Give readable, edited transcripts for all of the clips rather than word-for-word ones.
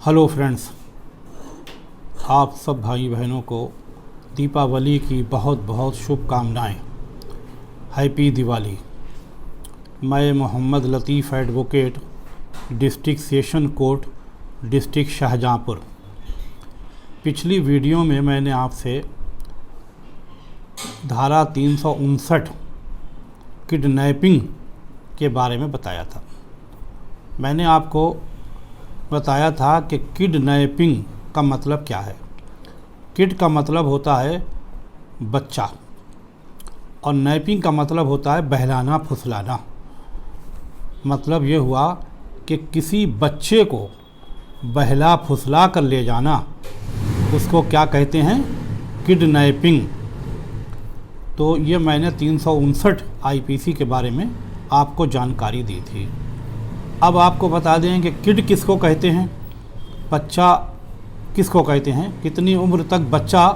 Hello friends, आप सब भाई बहनों को दीपावली की बहुत बहुत शुभकामनाएं। हैप्पी दिवाली। मैं Mohammad Latif advocate, district session court, district Shahjahanpur. पिछली वीडियो में मैंने आपसे धारा 359 किडनैपिंग के बारे में बताया था। मैंने आपको बताया था कि किडनैपिंग का मतलब क्या है। किड का मतलब होता है बच्चा और नैपिंग का मतलब होता है बहलाना फुसलाना। मतलब ये हुआ कि किसी बच्चे को बहला फुसला कर ले जाना, उसको क्या कहते हैं? किडनैपिंग। तो ये मैंने 359 आईपीसी के बारे में आपको जानकारी दी थी। अब आपको बता दें कि किड किसको कहते हैं, बच्चा किसको कहते हैं, कितनी उम्र तक बच्चा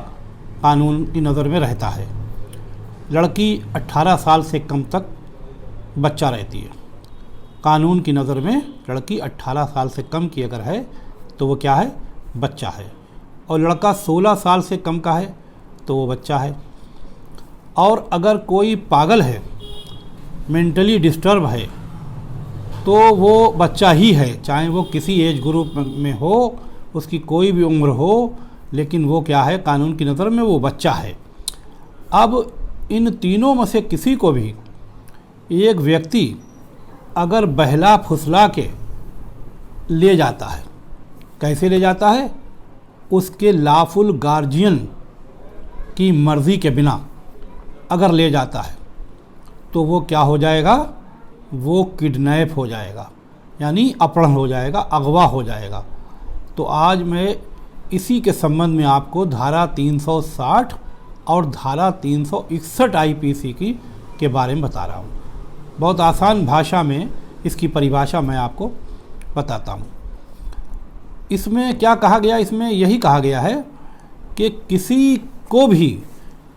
कानून की नज़र में रहता है। लड़की 18 साल से कम तक बच्चा रहती है कानून की नज़र में। लड़की 18 साल से कम की अगर है तो वो क्या है? बच्चा है। और लड़का 16 साल से कम का है तो वो बच्चा है। और अगर कोई पागल है, मेंटली डिस्टर्ब है, तो वो बच्चा ही है, चाहे वो किसी एज ग्रुप में हो, उसकी कोई भी उम्र हो, लेकिन वो क्या है? कानून की नज़र में वो बच्चा है। अब इन तीनों में से किसी को भी एक व्यक्ति अगर बहला फुसला के ले जाता है, कैसे ले जाता है? उसके लाफुल गार्जियन की मर्ज़ी के बिना अगर ले जाता है तो वो क्या हो जाएगा? वो किडनैप हो जाएगा, यानी अपहरण हो जाएगा, अगवा हो जाएगा। तो आज मैं इसी के संबंध में आपको धारा 360 और धारा 361 आईपीसी के बारे में बता रहा हूँ। बहुत आसान भाषा में इसकी परिभाषा मैं आपको बताता हूँ। इसमें क्या कहा गया? इसमें यही कहा गया है कि किसी को भी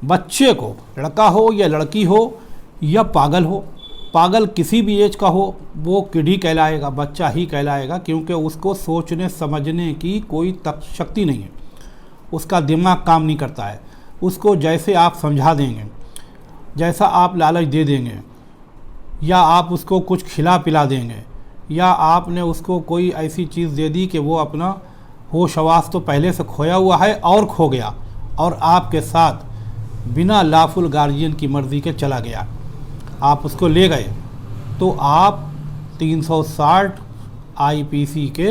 बच्चे को, लड़का हो या लड़की हो या पागल हो, पागल किसी भी एज का हो, वो किड ही कहलाएगा, बच्चा ही कहलाएगा, क्योंकि उसको सोचने समझने की कोई शक्ति नहीं है। उसका दिमाग काम नहीं करता है। उसको जैसे आप समझा देंगे, जैसा आप लालच दे देंगे, या आप उसको कुछ खिला पिला देंगे, या आपने उसको कोई ऐसी चीज़ दे दी कि वो अपना होश हवास तो पहले से खोया हुआ है और खो गया, और आपके साथ बिना लाफुल गार्जियन की मर्ज़ी के चला गया, आप उसको ले गए, तो आप 360 आईपीसी के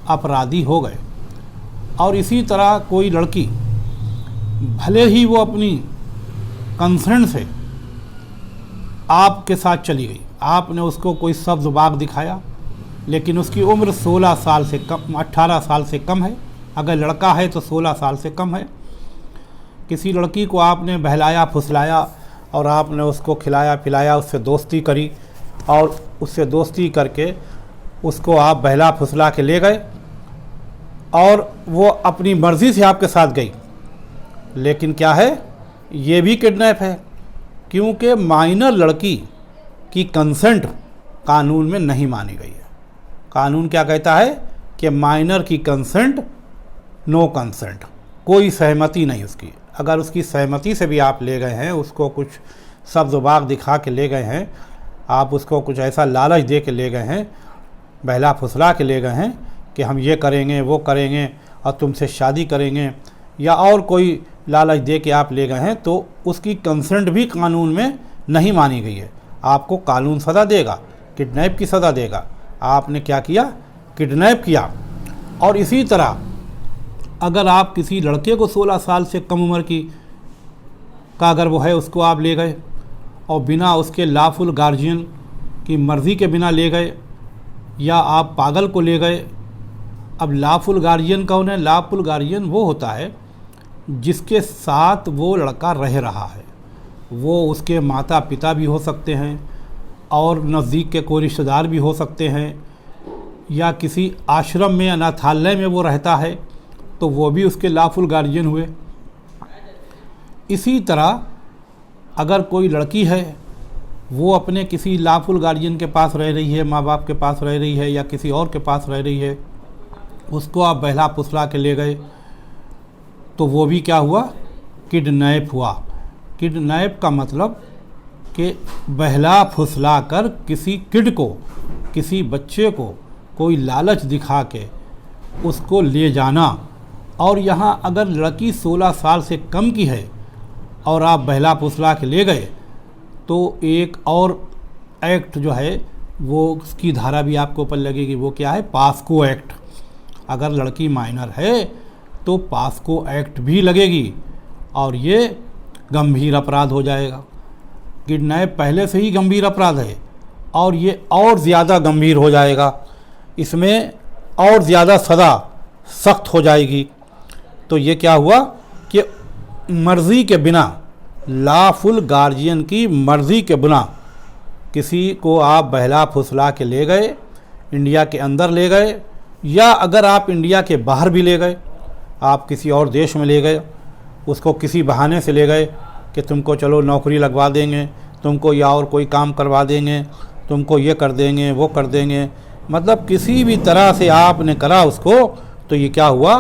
अपराधी हो गए। और इसी तरह कोई लड़की भले ही वो अपनी कंसर्न से आपके साथ चली गई, आपने उसको कोई सब्ज़ बाग दिखाया, लेकिन उसकी उम्र 16 साल से कम, 18 साल से कम है। अगर लड़का है तो 16 साल से कम है। किसी लड़की को आपने बहलाया फुसलाया और आपने उसको खिलाया पिलाया, उससे दोस्ती करी, और उससे दोस्ती करके उसको आप बहला फुसला के ले गए, और वो अपनी मर्ज़ी से आपके साथ गई, लेकिन क्या है? ये भी किडनैप है, क्योंकि माइनर लड़की की कंसेंट कानून में नहीं मानी गई है। कानून क्या कहता है कि माइनर की कंसेंट, नो कंसेंट, कोई सहमति नहीं उसकी। अगर उसकी सहमति से भी आप ले गए हैं, उसको कुछ सब्ज़ बाग दिखा के ले गए हैं, आप उसको कुछ ऐसा लालच दे के ले गए हैं, बहला फुसला के ले गए हैं कि हम ये करेंगे वो करेंगे और तुमसे शादी करेंगे, या और कोई लालच दे के आप ले गए हैं, तो उसकी कंसेंट भी कानून में नहीं मानी गई है। आपको कानून सज़ा देगा, किडनैप की सज़ा देगा। आपने क्या किया? किडनैप किया। और इसी तरह अगर आप किसी लड़के को 16 साल से कम उम्र की का अगर वो है, उसको आप ले गए और बिना उसके लाफुल गार्जियन की मर्ज़ी के बिना ले गए, या आप पागल को ले गए। अब लाफुल गार्जियन कौन है? लाफुल गार्जियन वो होता है जिसके साथ वो लड़का रह रहा है। वो उसके माता पिता भी हो सकते हैं, और नज़दीक के कोई रिश्तेदार भी हो सकते हैं, या किसी आश्रम में, अनाथालय में वो रहता है, तो वो भी उसके लाफुल गार्जियन हुए। इसी तरह अगर कोई लड़की है, वो अपने किसी लाफुल गार्जियन के पास रह रही है, माँ बाप के पास रह रही है, या किसी और के पास रह रही है, उसको आप बहला फुसला के ले गए तो वो भी क्या हुआ, किडनैप हुआ। किडनैप का मतलब कि बहला फुसला कर किसी किड को, किसी बच्चे को कोई लालच दिखा के उसको ले जाना। और यहाँ अगर लड़की 16 साल से कम की है और आप बहला फुसला के ले गए तो एक और एक्ट जो है वो उसकी धारा भी आपके ऊपर लगेगी। वो क्या है, पास्को एक्ट। अगर लड़की माइनर है तो पास्को एक्ट भी लगेगी और ये गंभीर अपराध हो जाएगा। किडनैप पहले से ही गंभीर अपराध है और ये और ज़्यादा गंभीर हो जाएगा, इसमें और ज़्यादा सज़ा सख्त हो जाएगी। तो ये क्या हुआ कि मर्ज़ी के बिना, लाफुल गार्जियन की मर्ज़ी के बिना किसी को आप बहला फुसला के ले गए, इंडिया के अंदर ले गए या अगर आप इंडिया के बाहर भी ले गए, आप किसी और देश में ले गए, उसको किसी बहाने से ले गए कि तुमको चलो नौकरी लगवा देंगे, तुमको या और कोई काम करवा देंगे, तुमको ये कर देंगे वो कर देंगे, मतलब किसी भी तरह से आपने करा उसको, तो ये क्या हुआ,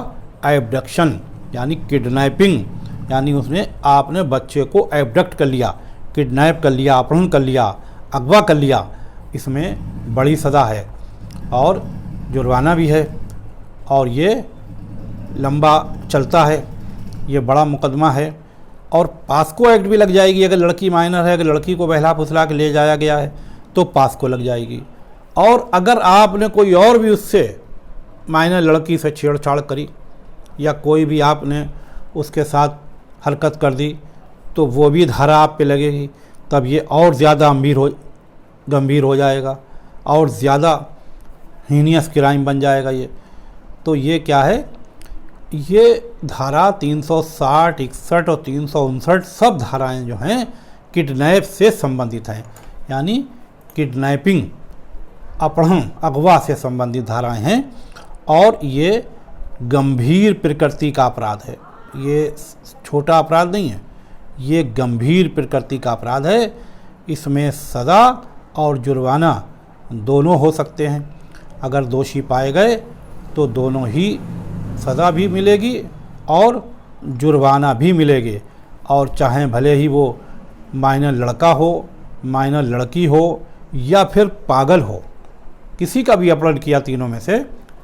एब्डक्शन यानी किडनैपिंग। यानी उसने आपने बच्चे को एब्डक्ट कर लिया, किडनैप कर लिया, अपहरण कर लिया, अगवा कर लिया। इसमें बड़ी सज़ा है और जुर्माना भी है और ये लंबा चलता है, ये बड़ा मुकदमा है। और पास्को एक्ट भी लग जाएगी। अगर लड़की माइनर है, अगर लड़की को बहला फुसला के ले जाया गया है तो पास्को लग जाएगी। और अगर आपने कोई और भी उससे माइनर लड़की से छेड़छाड़ करी या कोई भी आपने उसके साथ हरकत कर दी तो वो भी धारा आप पे लगेगी। तब ये और ज़्यादा गंभीर हो जाएगा और ज़्यादा हीनियस क्राइम बन जाएगा ये। तो ये क्या है, ये धारा 360, 61 और 359 सब धाराएं जो हैं किडनैप से संबंधित हैं। यानी किडनैपिंग, अपहरण, अगवा से संबंधित धाराएं हैं और ये गंभीर प्रकृति का अपराध है। ये छोटा अपराध नहीं है, ये गंभीर प्रकृति का अपराध है। इसमें सज़ा और जुर्माना दोनों हो सकते हैं। अगर दोषी पाए गए तो दोनों ही सज़ा भी मिलेगी और जुर्माना भी मिलेगी। और चाहे भले ही वो माइनर लड़का हो, माइनर लड़की हो या फिर पागल हो, किसी का भी अपहरण किया तीनों में से,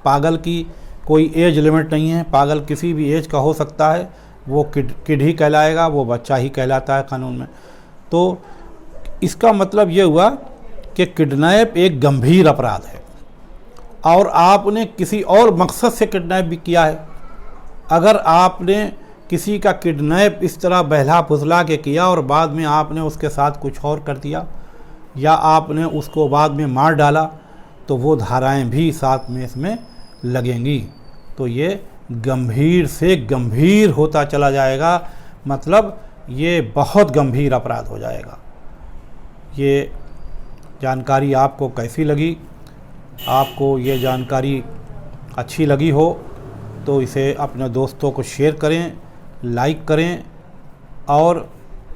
पागल की कोई एज लिमिट नहीं है, पागल किसी भी एज का हो सकता है, वो किड ही कहलाएगा, वो बच्चा ही कहलाता है कानून में। तो इसका मतलब ये हुआ कि किडनैप एक गंभीर अपराध है और आपने किसी और मकसद से किडनैप भी किया है। अगर आपने किसी का किडनैप इस तरह बहला फुसला के किया और बाद में आपने उसके साथ कुछ और कर दिया या आपने उसको बाद में मार डाला तो वो धाराएं भी साथ में इसमें लगेंगी। तो ये गंभीर से गंभीर होता चला जाएगा, मतलब ये बहुत गंभीर अपराध हो जाएगा। ये जानकारी आपको कैसी लगी? आपको ये जानकारी अच्छी लगी हो तो इसे अपने दोस्तों को शेयर करें, लाइक करें और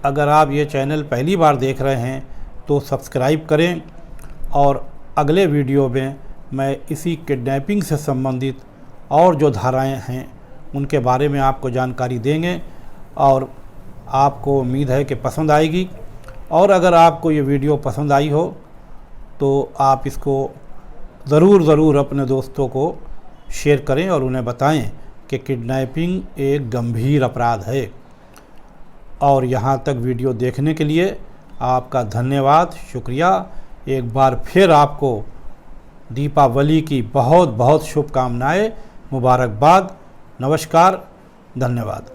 अगर आप ये चैनल पहली बार देख रहे हैं तो सब्सक्राइब करें। और अगले वीडियो में मैं इसी किडनैपिंग से संबंधित और जो धाराएं हैं उनके बारे में आपको जानकारी देंगे और आपको उम्मीद है कि पसंद आएगी। और अगर आपको ये वीडियो पसंद आई हो तो आप इसको ज़रूर अपने दोस्तों को शेयर करें और उन्हें बताएं कि किडनैपिंग एक गंभीर अपराध है। और यहाँ तक वीडियो देखने के लिए आपका धन्यवाद, शुक्रिया। एक बार फिर आपको दीपावली की बहुत बहुत शुभकामनाएं, मुबारकबाद, नमस्कार, धन्यवाद।